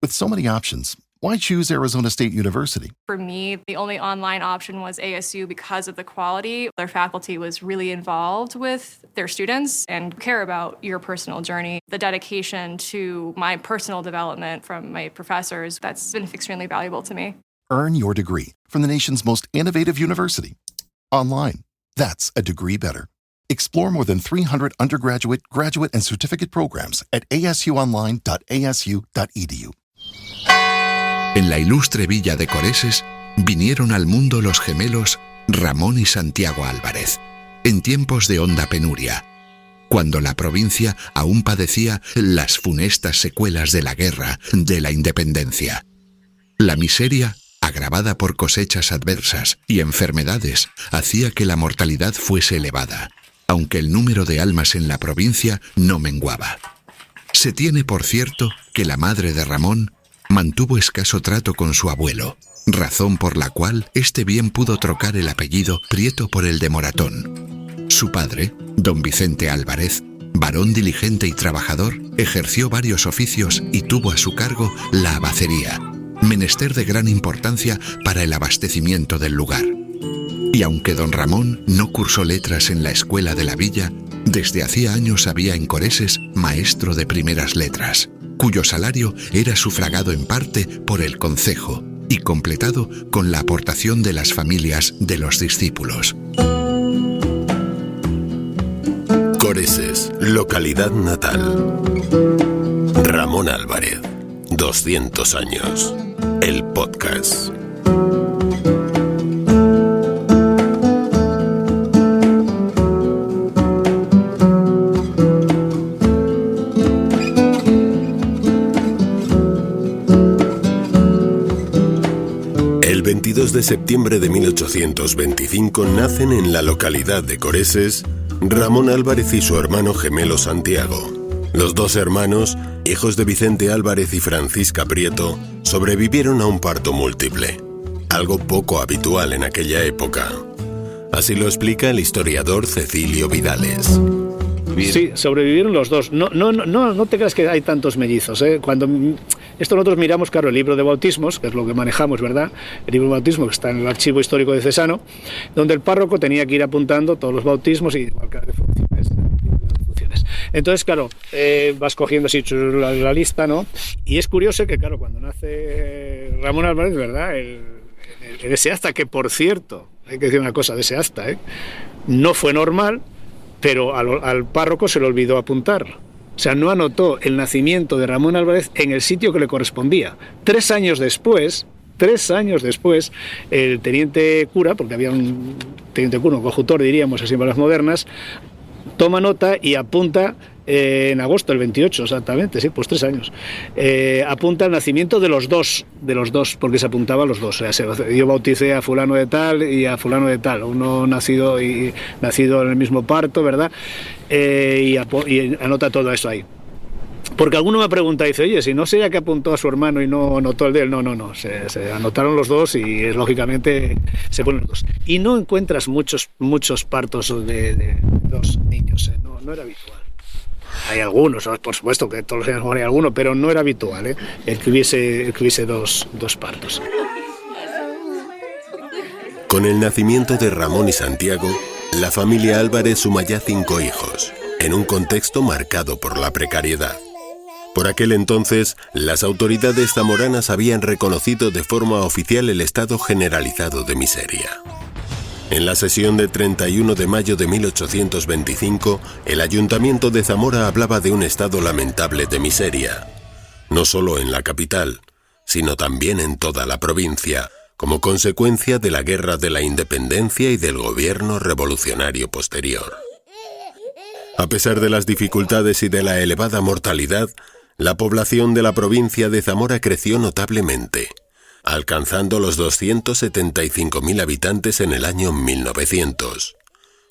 With so many options, why choose Arizona State University? For me, the only online option was ASU because of the quality. Their faculty was really involved with their students and care about your personal journey. The dedication to my personal development from my professors, that's been extremely valuable to me. Earn your degree from the nation's most innovative university. Online. That's a degree better. Explore more than 300 undergraduate, graduate, and certificate programs at asuonline.asu.edu. En la ilustre villa de Coreses vinieron al mundo los gemelos Ramón y Santiago Álvarez, en tiempos de honda penuria, cuando la provincia aún padecía las funestas secuelas de la guerra de la independencia. La miseria, agravada por cosechas adversas y enfermedades, hacía que la mortalidad fuese elevada, aunque el número de almas en la provincia no menguaba. Se tiene por cierto que la madre de Ramón mantuvo escaso trato con su abuelo, razón por la cual este bien pudo trocar el apellido Prieto por el de Moratón. Su padre, don Vicente Álvarez, varón diligente y trabajador, ejerció varios oficios y tuvo a su cargo la abacería, menester de gran importancia para el abastecimiento del lugar. Y aunque don Ramón no cursó letras en la escuela de la villa, desde hacía años había en Coreses maestro de primeras letras, cuyo salario era sufragado en parte por el concejo y completado con la aportación de las familias de los discípulos. Coreses, localidad natal. Ramón Álvarez, 200 años. El podcast. El 22 de septiembre de 1825 nacen en la localidad de Coreses Ramón Álvarez y su hermano gemelo Santiago. Los dos hermanos, hijos de Vicente Álvarez y Francisca Prieto, sobrevivieron a un parto múltiple, algo poco habitual en aquella época. Así lo explica el historiador Cecilio Vidales. Sí, sobrevivieron los dos. No te creas que hay tantos mellizos, ¿eh? Cuando esto nosotros miramos, claro, el libro de bautismos, que es lo que manejamos, ¿verdad? El libro de bautismos que está en el archivo histórico de Cesano, donde el párroco tenía que ir apuntando todos los bautismos y igual que de funciones. Entonces, claro, vas cogiendo así la lista, ¿no? Y es curioso que, claro, cuando nace Ramón Álvarez, ¿verdad? El ese acta, que por cierto, hay que decir una cosa de ese acta, no fue normal, pero al párroco se le olvidó apuntar. O sea, no anotó el nacimiento de Ramón Álvarez en el sitio que le correspondía. 3 años después, el teniente cura, porque había un teniente cura, un coadjutor, diríamos así para las modernas, toma nota y apunta en agosto, el 28 exactamente, sí, pues 3 años. Apunta el nacimiento de los dos, porque se apuntaba a los dos. O sea, yo bauticé a fulano de tal y a fulano de tal, uno nacido en el mismo parto, ¿verdad? Y anota todo eso ahí. Porque alguno me pregunta, dice, oye, si no sé ya que apuntó a su hermano y no anotó el de él. No, se anotaron los dos y lógicamente se ponen los dos. Y no encuentras muchos partos de dos niños, no era habitual. Hay algunos, por supuesto que todos los años hay alguno, pero no era habitual, el que hubiese dos partos. Con el nacimiento de Ramón y Santiago, la familia Álvarez suma ya 5 hijos, en un contexto marcado por la precariedad. Por aquel entonces, las autoridades zamoranas habían reconocido de forma oficial el estado generalizado de miseria. En la sesión de 31 de mayo de 1825, el Ayuntamiento de Zamora hablaba de un estado lamentable de miseria, no solo en la capital, sino también en toda la provincia, como consecuencia de la Guerra de la Independencia y del gobierno revolucionario posterior. A pesar de las dificultades y de la elevada mortalidad, la población de la provincia de Zamora creció notablemente, alcanzando los 275.000 habitantes en el año 1900.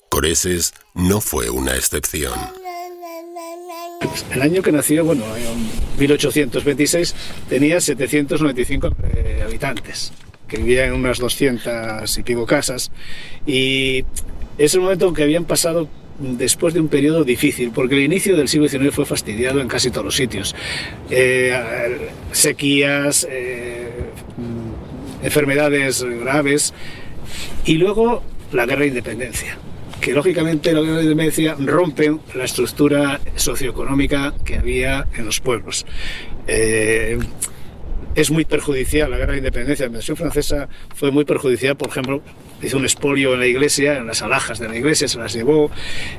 Coreses no fue una excepción. El año que nació, en 1826, tenía 795 habitantes, que vivían en unas 200 y pico casas, y es el momento en que habían pasado después de un periodo difícil, porque el inicio del siglo XIX fue fastidiado en casi todos los sitios. Sequías, enfermedades graves, y luego la guerra de independencia, que lógicamente la guerra de independencia rompe la estructura socioeconómica que había en los pueblos. Es muy perjudicial la guerra de independencia. La invasión francesa fue muy perjudicial, por ejemplo, hizo un expolio en la iglesia, en las alhajas de la iglesia se las llevó,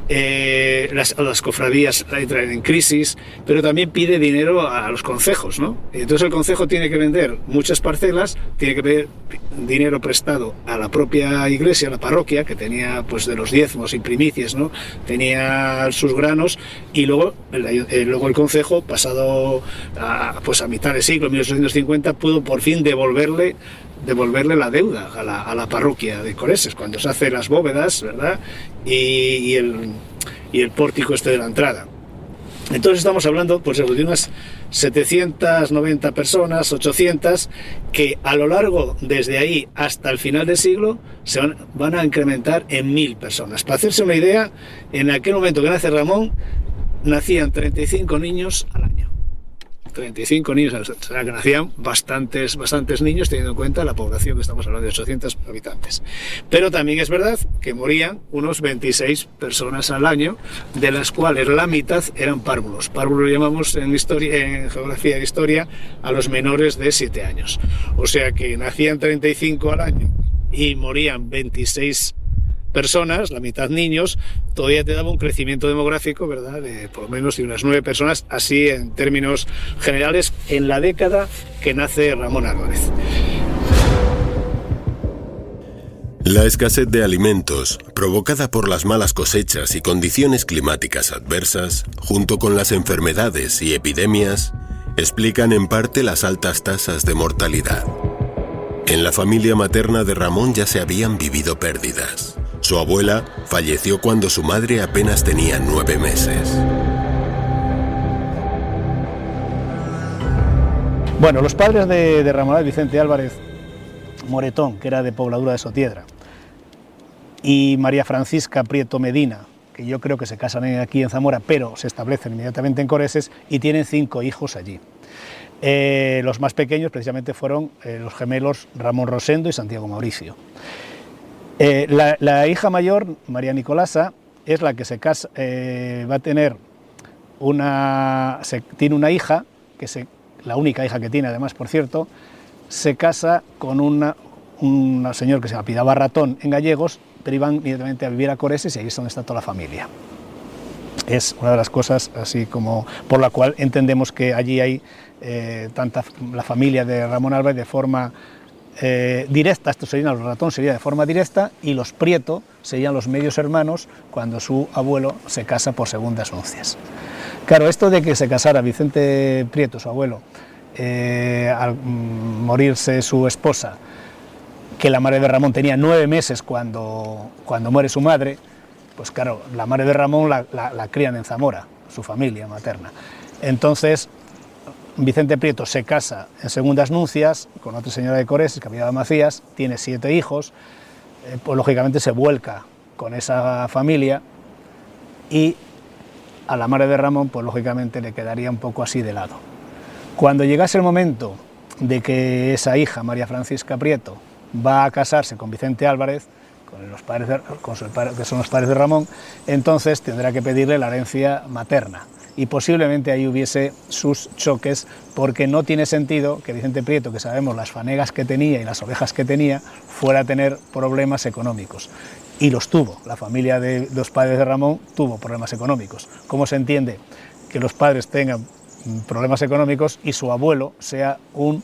las cofradías entran en crisis, pero también pide dinero a los concejos, ¿no? Y entonces el concejo tiene que vender muchas parcelas, tiene que pedir dinero prestado a la propia iglesia, a la parroquia, que tenía pues de los diezmos y primicias, ¿no? Tenía sus granos, y luego el concejo, pasado a mitad de siglo, 1850, pudo por fin devolverle la deuda a la parroquia de Coreses, cuando se hacen las bóvedas, ¿verdad? Y el pórtico de la entrada. Entonces estamos hablando pues, de unas 790 personas, 800, que a lo largo, desde ahí hasta el final del siglo, van a incrementar en 1000 personas. Para hacerse una idea, en aquel momento que nace Ramón, nacían 35 niños al año. 35 niños, o sea que nacían bastantes niños, teniendo en cuenta la población, que estamos hablando de 800 habitantes. Pero también es verdad que morían unos 26 personas al año, de las cuales la mitad eran párvulos. Párvulos lo llamamos en geografía e historia a los menores de 7 años. O sea que nacían 35 al año y morían 26 personas, la mitad niños. Todavía te daba un crecimiento demográfico, ¿verdad?, de por lo menos de unas 9 personas, así en términos generales, en la década que nace Ramón Álvarez. La escasez de alimentos, provocada por las malas cosechas y condiciones climáticas adversas, junto con las enfermedades y epidemias, explican en parte las altas tasas de mortalidad. En la familia materna de Ramón ya se habían vivido pérdidas. Su abuela falleció cuando su madre apenas tenía 9 meses. Bueno, los padres de Ramón Vicente Álvarez Moretón, que era de Pobladura de Sotiedra, y María Francisca Prieto Medina, que yo creo que se casan aquí en Zamora, pero se establecen inmediatamente en Coreses y tienen 5 hijos allí. Los más pequeños precisamente fueron los gemelos Ramón Rosendo y Santiago Mauricio. La hija mayor, María Nicolasa, es la que se casa, va a tener tiene una hija, la única hija que tiene además, por cierto, se casa con un señor que se apellidaba Ratón en Gallegos, pero iban inmediatamente a vivir a Coreses y ahí es donde está toda la familia. Es una de las cosas así como por la cual entendemos que allí hay la familia de Ramón Álvarez de forma directa. Estos serían los Ratón, sería de forma directa, y los Prieto serían los medios hermanos cuando su abuelo se casa por segundas nupcias. Claro, esto de que se casara Vicente Prieto, su abuelo, al morirse su esposa, que la madre de Ramón tenía 9 meses cuando muere su madre, pues claro, la madre de Ramón la crían en Zamora, su familia materna. Entonces, Vicente Prieto se casa en segundas nupcias con otra señora de Coreses, que apellidaba Macías, tiene 7 hijos, pues lógicamente se vuelca con esa familia, y a la madre de Ramón, pues lógicamente le quedaría un poco así de lado. Cuando llegase el momento de que esa hija, María Francisca Prieto, va a casarse con Vicente Álvarez, que son los padres de Ramón, entonces tendrá que pedirle la herencia materna. Y posiblemente ahí hubiese sus choques, porque no tiene sentido que Vicente Prieto, que sabemos las fanegas que tenía y las ovejas que tenía, fuera a tener problemas económicos. Y los tuvo, la familia de los padres de Ramón tuvo problemas económicos. ¿Cómo se entiende que los padres tengan problemas económicos y su abuelo sea un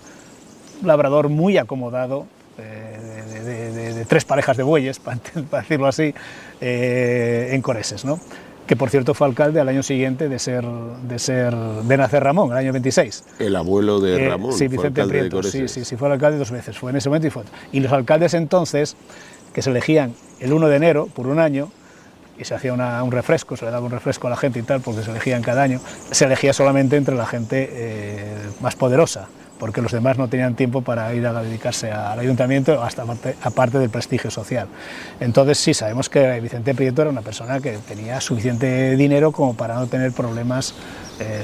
labrador muy acomodado, de 3 parejas de bueyes, para decirlo así, en Coreses, ¿no? Que por cierto fue alcalde al año siguiente de nacer Ramón, el año 26. El abuelo de Ramón, sí, Vicente fue Prieto, sí, fue alcalde 2 veces, fue en ese momento y fue otro. Y los alcaldes entonces, que se elegían el 1 de enero por un año, y se hacía un refresco, se le daba un refresco a la gente y tal, porque se elegían cada año, se elegía solamente entre la gente más poderosa, porque los demás no tenían tiempo para ir a dedicarse al ayuntamiento, aparte del prestigio social. Entonces sí, sabemos que Vicente Prieto era una persona que tenía suficiente dinero como para no tener problemas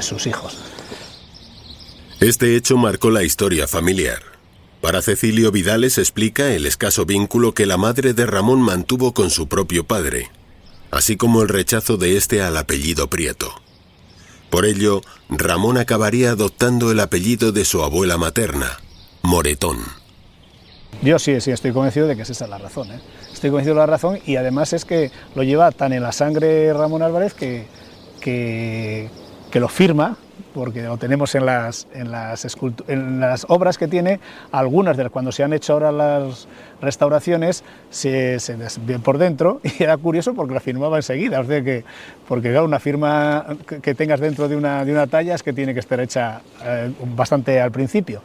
sus hijos. Este hecho marcó la historia familiar. Para Cecilio Vidales explica el escaso vínculo que la madre de Ramón mantuvo con su propio padre, así como el rechazo de este al apellido Prieto. Por ello, Ramón acabaría adoptando el apellido de su abuela materna, Moretón. Yo sí estoy convencido de que esa es la razón, ¿eh? Estoy convencido de la razón, y además es que lo lleva tan en la sangre Ramón Álvarez que lo firma, porque lo tenemos en las obras que tiene. Algunas de las, cuando se han hecho ahora las restauraciones, se ven por dentro, y era curioso porque la firmaba enseguida, o sea porque claro, una firma que tengas dentro de una talla es que tiene que estar hecha bastante al principio.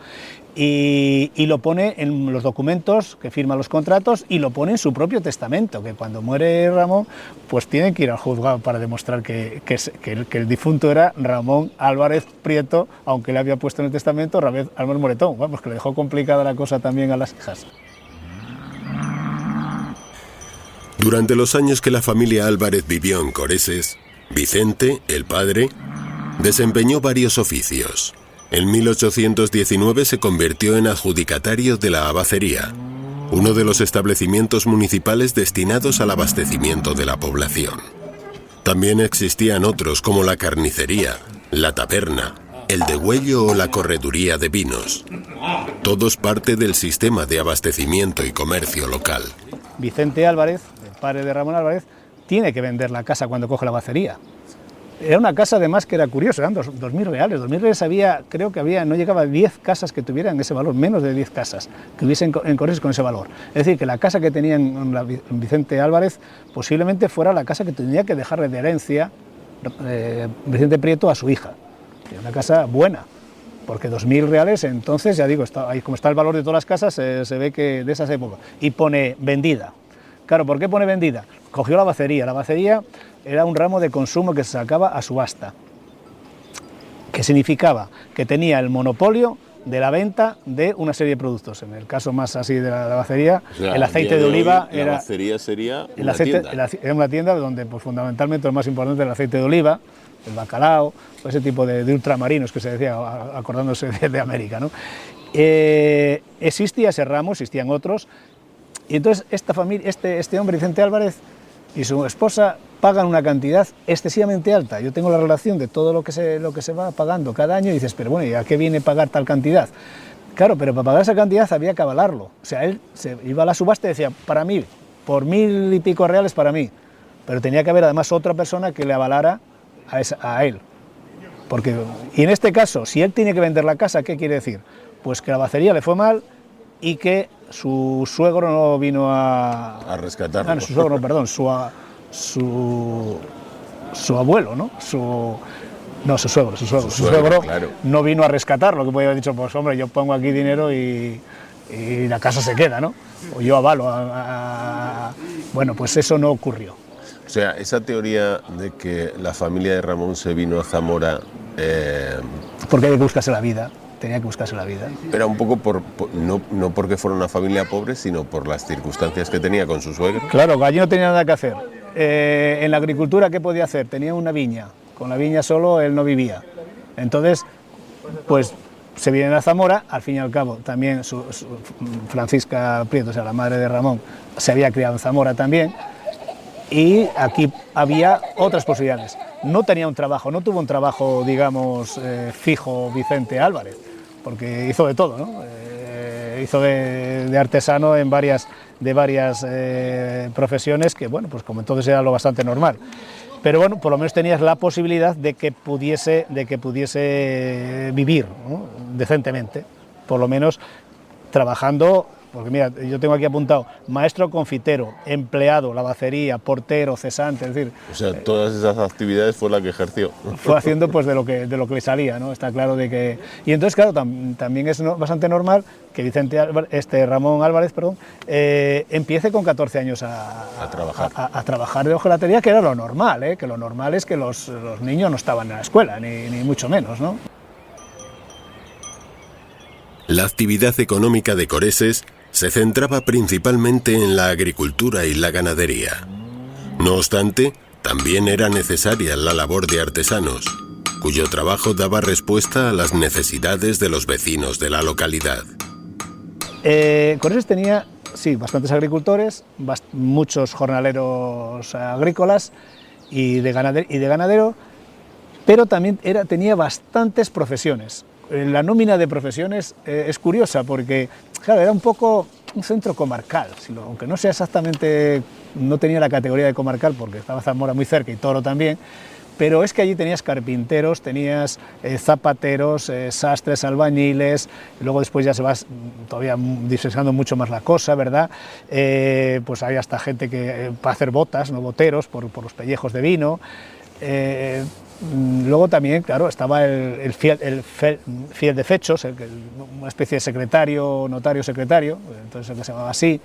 Y lo pone en los documentos que firma los contratos, y lo pone en su propio testamento, que cuando muere Ramón, pues tienen que ir al juzgado para demostrar que el difunto era Ramón Álvarez Prieto, aunque le había puesto en el testamento Ramón Álvarez Moretón. Vamos, que le dejó complicada la cosa también a las hijas. Durante los años que la familia Álvarez vivió en Coreses, Vicente, el padre, desempeñó varios oficios. En 1819 se convirtió en adjudicatario de la Abacería, uno de los establecimientos municipales destinados al abastecimiento de la población. También existían otros como la carnicería, la taberna, el degüello o la correduría de vinos. Todos parte del sistema de abastecimiento y comercio local. Vicente Álvarez, el padre de Ramón Álvarez, tiene que vender la casa cuando coge la Abacería. Era una casa además que era curiosa, eran 2.000 reales. 2.000 reales creo que no llegaba a 10 casas que tuvieran ese valor, menos de 10 casas que hubiesen en Coreses con ese valor. Es decir, que la casa que tenía en Vicente Álvarez posiblemente fuera la casa que tenía que dejarle de herencia Vicente Prieto a su hija. Era una casa buena, porque 2.000 reales entonces, ya digo, ahí como está el valor de todas las casas, se ve que de esas épocas. Y pone vendida. Claro, ¿por qué pone vendida? Cogió la Abacería. La Abacería era un ramo de consumo que se sacaba a subasta, que significaba que tenía el monopolio de la venta de una serie de productos. En el caso más así de la Abacería, o sea, el aceite de oliva la Abacería sería una tienda. Era una tienda donde pues, fundamentalmente lo más importante era el aceite de oliva, el bacalao, ese tipo de ultramarinos que se decía, acordándose de América, ¿no? Existía ese ramo, existían otros. Y entonces esta familia, este hombre, Vicente Álvarez, y su esposa pagan una cantidad excesivamente alta. Yo tengo la relación de todo lo que se va pagando cada año y dices, pero bueno, ¿y a qué viene pagar tal cantidad? Claro, pero para pagar esa cantidad había que avalarlo. O sea, él se iba a la subasta y decía, para mí, por 1.000 y pico reales para mí. Pero tenía que haber además otra persona que le avalara a él. Y en este caso, si él tiene que vender la casa, ¿qué quiere decir? Pues que la Abacería le fue mal y que su suegro no vino a rescatarlo. No, su suegro no, perdón, su abuelo, ¿no? Su suegro claro. No vino a rescatarlo, que podía haber dicho, pues hombre, yo pongo aquí dinero y la casa se queda, ¿no? O yo avalo Bueno, pues eso no ocurrió. O sea, esa teoría de que la familia de Ramón se vino a Zamora... Porque hay que buscarse la vida. Tenía que buscarse la vida. Era un poco no porque fuera una familia pobre, sino por las circunstancias que tenía con su suegro. Claro, allí no tenía nada que hacer. En la agricultura, ¿qué podía hacer? Tenía una viña. Con la viña solo él no vivía. Entonces, pues se viene a Zamora, al fin y al cabo, también Francisca Prieto, o sea, la madre de Ramón, se había criado en Zamora también, y aquí había otras posibilidades. No tenía un trabajo, no tuvo un trabajo, digamos, fijo Vicente Álvarez, porque hizo de todo, ¿no? Hizo de artesano en varias profesiones que, bueno, pues como entonces era lo bastante normal. Pero bueno, por lo menos tenías la posibilidad de que pudiese vivir, ¿no? Decentemente, por lo menos trabajando. Porque mira, yo tengo aquí apuntado, maestro confitero, empleado, lavacería, portero, cesante, es decir... O sea, todas esas actividades fue la que ejerció. Fue haciendo pues de lo que le salía, ¿no? Está claro de que... Y entonces, claro, también es bastante normal que Ramón Álvarez, empiece con 14 años a trabajar de hojelatería, que era lo normal, ¿eh? Que lo normal es que los niños no estaban en la escuela, ni mucho menos, ¿no? La actividad económica de Coreses se centraba principalmente en la agricultura y la ganadería. No obstante, también era necesaria la labor de artesanos, cuyo trabajo daba respuesta a las necesidades de los vecinos de la localidad. Coreses tenía, sí, bastantes agricultores, muchos jornaleros agrícolas y de ganadero, pero también tenía bastantes profesiones. La nómina de profesiones es curiosa porque, claro, era un poco un centro comarcal, aunque no sea exactamente, no tenía la categoría de comarcal porque estaba Zamora muy cerca y Toro también, pero es que allí tenías carpinteros, tenías zapateros, sastres, albañiles, y luego después ya se va todavía disfrazando mucho más la cosa, ¿verdad? Pues hay hasta gente que para hacer botas, ¿no? Boteros, por los pellejos de vino. Luego también, claro, estaba el fiel de fechos, una especie de secretario, notario secretario, entonces el que se llamaba así.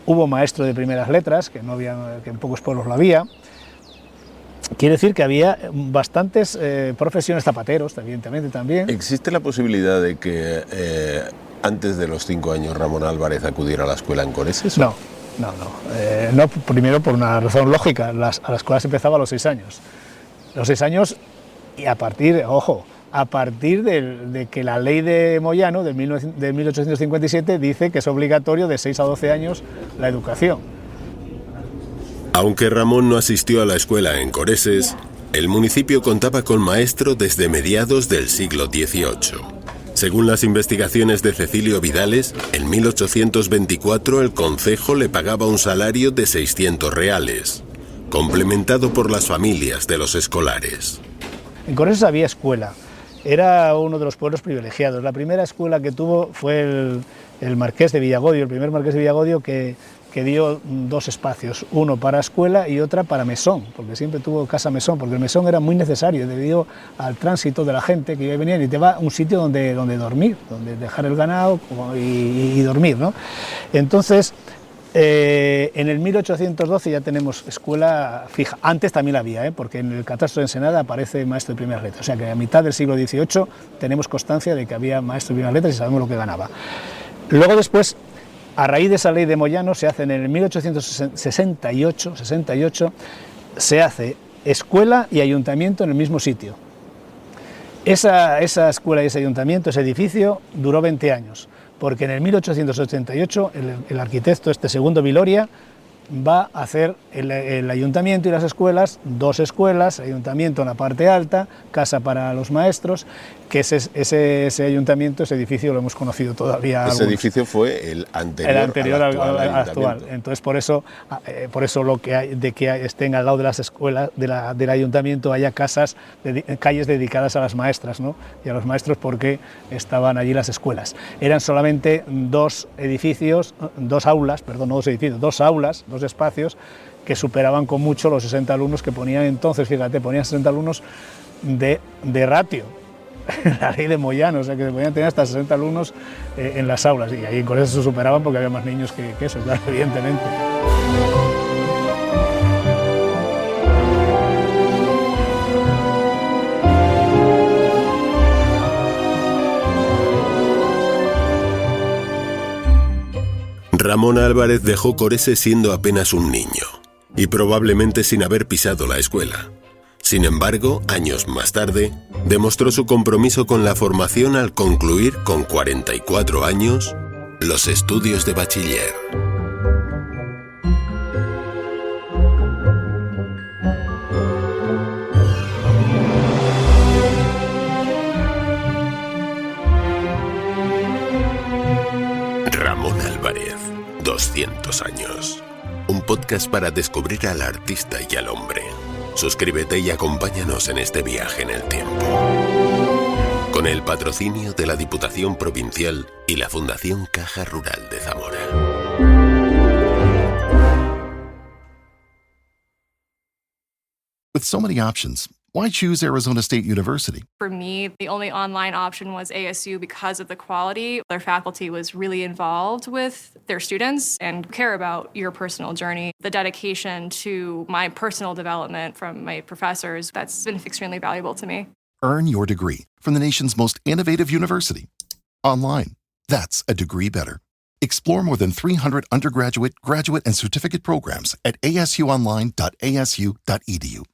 Hubo maestro de primeras letras, que en pocos pueblos lo había. Quiere decir que había bastantes profesiones, zapateros, evidentemente también. ¿Existe la posibilidad de que antes de los 5 años Ramón Álvarez acudiera a la escuela en Coreses? No. No, primero por una razón lógica, a la escuela se empezaba a los 6 años. Los 6 años y a partir de que la ley de Moyano de 1857 dice que es obligatorio de 6 a 12 años la educación. Aunque Ramón no asistió a la escuela en Coreses, el municipio contaba con maestro desde mediados del siglo XVIII. Según las investigaciones de Cecilio Vidales, en 1824 el concejo le pagaba un salario de 600 reales, complementado por las familias de los escolares. En Coreses había escuela, era uno de los pueblos privilegiados. La primera escuela que tuvo fue el marqués de Villagodio, el primer marqués de Villagodio que dio 2 espacios, uno para escuela y otra para mesón, porque siempre tuvo casa mesón, porque el mesón era muy necesario debido al tránsito de la gente que iba y venía y te va a un sitio donde dormir, donde dejar el ganado y dormir, ¿no? Entonces, en el 1812 ya tenemos escuela fija. Antes también la había, porque en el catastro de Ensenada aparece maestro de primeras letras. O sea que a mitad del siglo XVIII tenemos constancia de que había maestro de primeras letras y sabemos lo que ganaba. Luego después, a raíz de esa ley de Moyano, se hace en el 1868, se hace escuela y ayuntamiento en el mismo sitio. Esa escuela y ese ayuntamiento, ese edificio, duró 20 años. Porque en el 1888 el arquitecto Segundo Viloria va a hacer el ayuntamiento y las escuelas, 2 escuelas, ayuntamiento en la parte alta, casa para los maestros, que ese ayuntamiento, ese edificio lo hemos conocido todavía. Ese edificio fue el anterior al actual. Entonces por eso lo que hay, de que estén al lado de las escuelas, del ayuntamiento haya calles dedicadas a las maestras, ¿no? Y a los maestros, porque estaban allí las escuelas. Eran solamente 2 aulas, 2 espacios que superaban con mucho los 60 alumnos que ponían entonces, fíjate, ponían 60 alumnos de ratio, la ley de Moyano, o sea que se podían tener hasta 60 alumnos en las aulas, y ahí con eso se superaban porque había más niños que eso, claro, evidentemente. Ramón Álvarez dejó Coreses siendo apenas un niño, y probablemente sin haber pisado la escuela. Sin embargo, años más tarde, demostró su compromiso con la formación al concluir, con 44 años, los estudios de bachiller. Ramón Álvarez, 200 años. Un podcast para descubrir al artista y al hombre. Suscríbete y acompáñanos en este viaje en el tiempo. Con el patrocinio de la Diputación Provincial y la Fundación Caja Rural de Zamora. With so many options, why choose Arizona State University? For me, the only online option was ASU because of the quality. Their faculty was really involved with their students and care about your personal journey. The dedication to my personal development from my professors, that's been extremely valuable to me. Earn your degree from the nation's most innovative university. Online. That's a degree better. Explore more than 300 undergraduate, graduate, and certificate programs at asuonline.asu.edu.